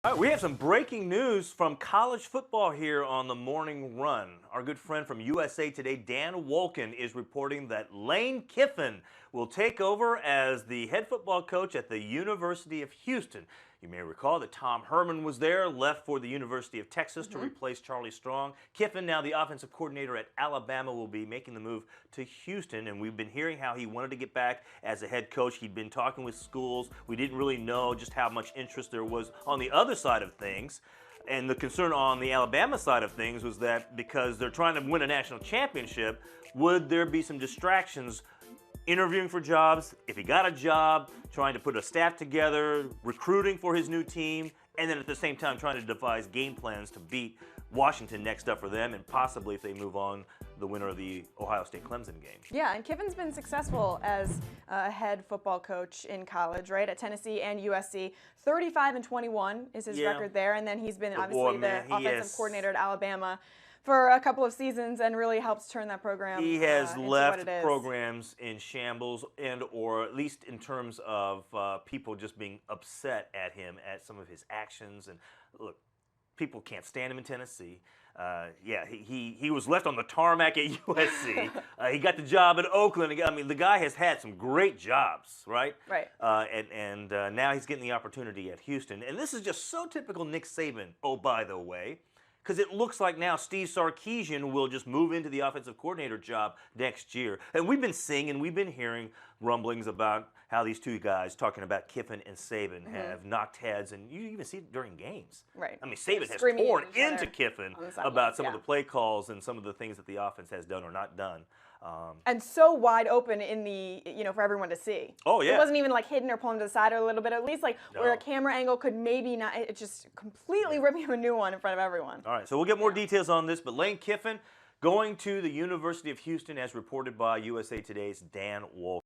All right, we have some breaking news from college football here on the Morning Run. Our good friend from USA Today, Dan Wolken, is reporting that Lane Kiffin will take over as the head football coach at the University of Houston. You may recall that Tom Herman was there, left for the University of Texas to replace Charlie Strong. Kiffin, now the offensive coordinator at Alabama, will be making the move to Houston, and we've been hearing how he wanted to get back as a head coach. He'd been talking with schools. We didn't really know just how much interest there was on the other side of things. And the concern on the Alabama side of things was that because they're trying to win a national championship, would there be some distractions interviewing for jobs, if he got a job, trying to put a staff together, recruiting for his new team, and then at the same time trying to devise game plans to beat Washington next up for them, and possibly, if they move on, the winner of the Ohio State-Clemson game. Yeah, and Kiffin's been successful as a head football coach in college, right, at Tennessee and USC. 35-21 is his record there, and then he's been obviously the offensive coordinator at Alabama for a couple of seasons and really helps turn that program He has into left what it is. programs in shambles, and or at least in terms of people just being upset at him at some of his actions. And look, people can't stand him in Tennessee. He was left on the tarmac at USC. He got the job at Oakland. I mean, the guy has had some great jobs, right? Right. And now he's getting the opportunity at Houston. And this is just so typical Nick Saban, oh, by the way, because it looks like now Steve Sarkisian will just move into the offensive coordinator job next year. And we've been seeing and we've been hearing rumblings about how these two guys, talking about Kiffin and Saban, have knocked heads, and you even see it during games. Right. I mean, Saban has Screaming torn at each other into Kiffin on the sideline. about some of the play calls and some of the things that the offense has done or not done. And so wide open in the, for everyone to see. Oh, yeah. It wasn't even like hidden or pulling to the side a little bit, at least like where a camera angle could maybe not, it just completely rip you a new one in front of everyone. All right, so we'll get more details on this, but Lane Kiffin going to the University of Houston as reported by USA Today's Dan Wolken.